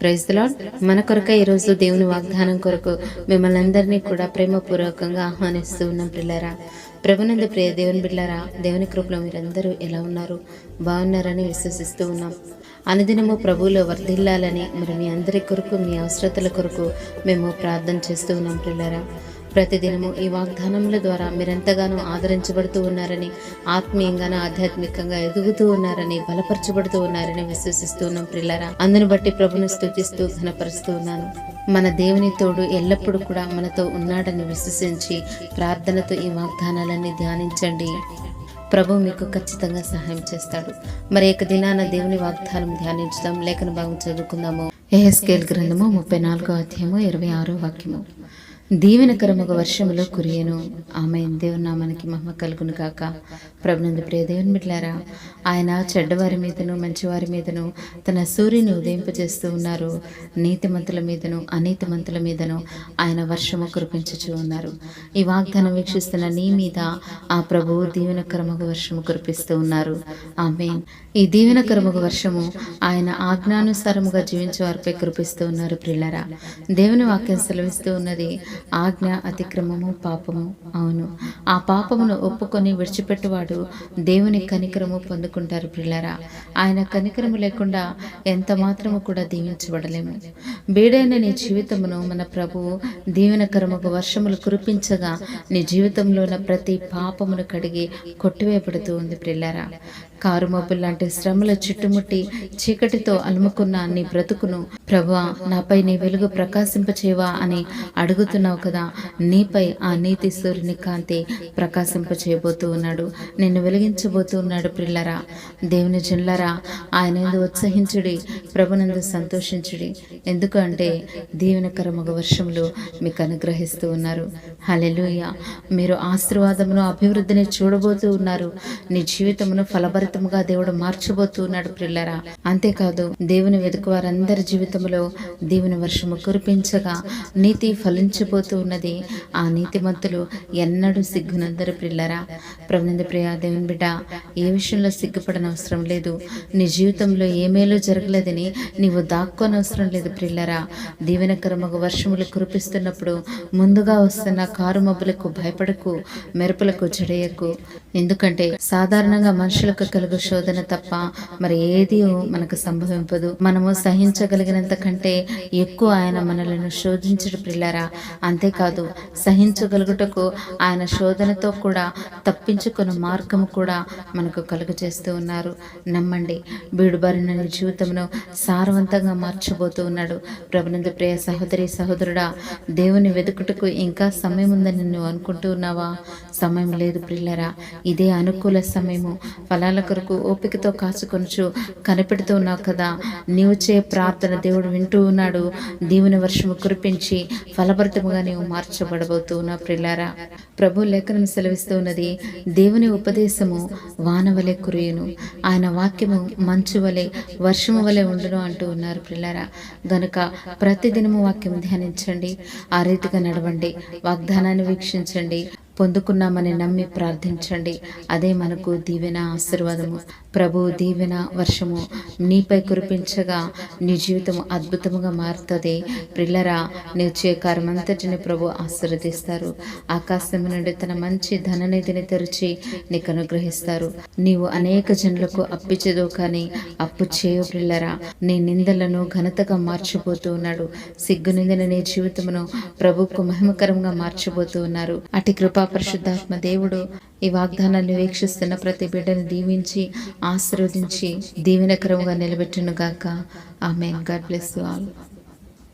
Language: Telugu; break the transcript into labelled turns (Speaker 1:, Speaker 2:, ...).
Speaker 1: Praise the lord. మన కొరకై ఈరోజు దేవుని వాగ్దానం కొరకు మిమ్మల్ని అందరినీ కూడా ప్రేమపూర్వకంగా ఆహ్వానిస్తూ ఉన్నాం పిల్లరా. ప్రభునందు ప్రియ దేవుని బిడ్డలారా, దేవుని కృపలో మీరందరూ ఎలా ఉన్నారు? బాగున్నారని విశ్వసిస్తూ ఉన్నాం. అనుదినము ప్రభువులో వర్ధిల్లాలని మరి మీ అందరి కొరకు, మీ అవసరతల కొరకు మేము ప్రార్థన చేస్తూ ఉన్నాం పిల్లరా. ప్రతిదినము ఈ వాగ్దానముల ద్వారా మీరెంతగానో ఆదరించబడుతూ ఉన్నారని, ఆత్మీయంగానో ఆధ్యాత్మికంగా ఎదుగుతూ ఉన్నారని, బలపరచబడుతూ ఉన్నారని విశ్వసిస్తూ ఉన్నాం పిల్లరా. అందును బట్టి ప్రభును స్తుతిస్తూ ఘనపరుస్తూ ఉన్నాను. మన దేవుని తోడు ఎల్లప్పుడూ కూడా మనతో ఉన్నాడని విశ్వసించి ప్రార్థనతో ఈ వాగ్దానాలన్నీ ధ్యానించండి. ప్రభు మీకు ఖచ్చితంగా సహాయం చేస్తాడు. మరి ఒక దినాన దేవుని వాగ్దానం ధ్యానించుదాం. లేఖన భాగం చదువుకుందాము. యెహెజ్కేలు గ్రంథము 34వ అధ్యాయము 26వ వాక్యము. దీవెనకరముగా వర్షములో కురియను. ఆమేన్. దేవుని నామానికి మహిమ కలుగును గాక. ప్రభునందు ప్రియ దేవుని బిడ్డలారా, ఆయన చెడ్డవారి మీదను మంచివారి మీదను తన సూర్యుని ఉదయింపజేస్తూ ఉన్నారు. నీతిమంతుల మీదను అనీతిమంతుల మీదను ఆయన వర్షము కురిపించుచూ ఉన్నారు. ఈ వాగ్దానం వీక్షిస్తున్న నీ మీద ఆ ప్రభువు దీవెనకరముగా వర్షము కురిపిస్తూ ఉన్నారు. ఆమేన్. ఈ దీవెనకరముగా వర్షము ఆయన ఆజ్ఞానుసారముగా జీవించే వారిపై కురిపిస్తూ ఉన్నారు ప్రియులారా. దేవుని వాక్యం సెలవిస్తూ ఉన్నది, ఆజ్ఞ అతిక్రమము పాపము. అవును, ఆ పాపమును ఒప్పుకొని విడిచిపెట్టువాడు దేవుని కనికరము పొందుకుంటారు ప్రియులారా. ఆయన కనికరము లేకుండా ఎంత మాత్రము కూడా దీవించబడలేము. బీడైన నీ జీవితమును మన ప్రభువు దీవెనకరముగా వర్షములు కురిపించగా నీ జీవితంలో ఉన్న ప్రతి పాపమును కడిగి కొట్టివేయబడుతూ ఉంది ప్రియులారా. కారు మబ్బులు లాంటి శ్రమల చుట్టుముట్టి చీకటితో అలుముకున్న నీ బ్రతుకును ప్రభువా నాపై నీ వెలుగు ప్రకాశింపచేవా అని అడుగుతున్నావు కదా. నీపై ఆ నీతి సూర్యుని కాంతి ప్రకాశింపచేయబోతూ ఉన్నాడు. నిన్ను వెలిగించబోతూ ఉన్నాడు ప్రిల్లరా. దేవుని జనులారా, ఆయన యందు ఉత్సహించుడి, ప్రభునందు సంతోషించుడి. ఎందుకు అంటే దీవెనకరముగా వర్షములు మీకు అనుగ్రహిస్తూ ఉన్నారు. హల్లెలూయా. మీరు ఆశీర్వాదమును అభివృద్ధిని చూడబోతూ ఉన్నారు. నీ జీవితమును ఫలభరితముగా దేవుడు మార్చబోతూ ఉన్నాడు ప్రిల్లరా. అంతేకాదు, దేవుని వెతుకు వారందరి జీవితంలో దీవెన వర్షము కురిపించగా నీతి ఫలించబోతూ ఉన్నది. ఆ నీతిమంతులు ఎన్నడూ సిగ్గునందరు ప్రిల్లరా. ప్రభునందు ప్రియ దేవుని బిడ్డ, ఏ విషయంలో సిగ్గుపడనవసరం లేదు. నీ జీవితంలో ఏ మేలు జరగలేదని నీవు దాక్కోనవసరం లేదు ప్రిల్లరా. దీవెనకరముగా వర్షములు కురిపిస్తున్నప్పుడు ముందుగా వస్తున్న కారు మబ్బులకు భయపడకు, మెరుపులకు జడయకు. ఎందుకంటే సాధారణంగా మనుషులకు కలుగు శోధన తప్ప మరి ఏది మనకు సంభవింపదు. మనము సహించగలిగినంత కంటే ఎక్కువ ఆయన మనలను శోధించడు ప్రిల్లరా. అంతేకాదు, సహించగలుగుటకు ఆయన శోధనతో కూడా తప్పించుకున్న మార్గము కూడా మనకు కలుగ చేస్తూ ఉన్నారు. నమ్మండి, బీడుబారిన నీ జీవితమును సారవంతంగా మార్చబోతూ ఉన్నాడు. ప్రభునందు ప్రియ సహోదరి సహోదరుడా, దేవుని వెతుకుటకు ఇంకా సమయం ఉందని నువ్వు అనుకుంటూ ఉన్నావా? సమయం లేదు ప్రిల్లరా. ఇదే అనుకూల సమయము. ఫలాల కొరకు ఓపికతో కాచుకొనుచు కనిపెడుతూ ఉన్నావు కదా. నీవు చే ప్రార్థన దేవుడు వింటూ ఉన్నాడు. దీవెన వర్షము కురిపించి ఫలభరితముగా నీవు మార్చబడబోతూ ఉన్నావు ప్రిల్లారా. ప్రభు లేఖనం సెలవిస్తూ ఉన్నది, దేవుని ఉపదేశము వానవలె కురియును, ఆయన వాక్యము మంచు వలె వర్షము వలె ఉండును అంటూ ఉన్నారు ప్రిల్లారా. గనుక ప్రతిదినము వాక్యం ధ్యానించండి, ఆ రీతిగా నడవండి, వాగ్దానాన్ని వీక్షించండి, పొందుకున్నామని నమ్మి ప్రార్థించండి. అదే మనకు దీవెన, ఆశీర్వాదము. ప్రభు దీవెన వర్షము నీపై కురిపించగా నీ జీవితం అద్భుతముగా మారుతుంది ప్రిల్లరా. నీవు చే కార్యమంతటిని ప్రభు ఆశీర్వదిస్తారు. ఆకాశం నుండి తన మంచి ధననిధిని తెరిచి నీకు అనుగ్రహిస్తారు. నీవు అనేక జనులకు అప్పిచ్చదు కానీ అప్పు చేయు ప్రిల్లరా. నీ నిందలను ఘనతగా మార్చబోతూ ఉన్నాడు. సిగ్గు నిందిన నీ జీవితమును ప్రభుకు మహిమకరంగా మార్చబోతూ ఉన్నారు. అటు కృపా పరిశుద్ధాత్మ దేవుడు ఈ వాగ్దానాన్ని వీక్షిస్తున్న ప్రతి బిడ్డను దీవించి ఆశీర్వదించి దీవెనకరముగా నిలబెట్టును గాక. ఆమేన్. God bless you all.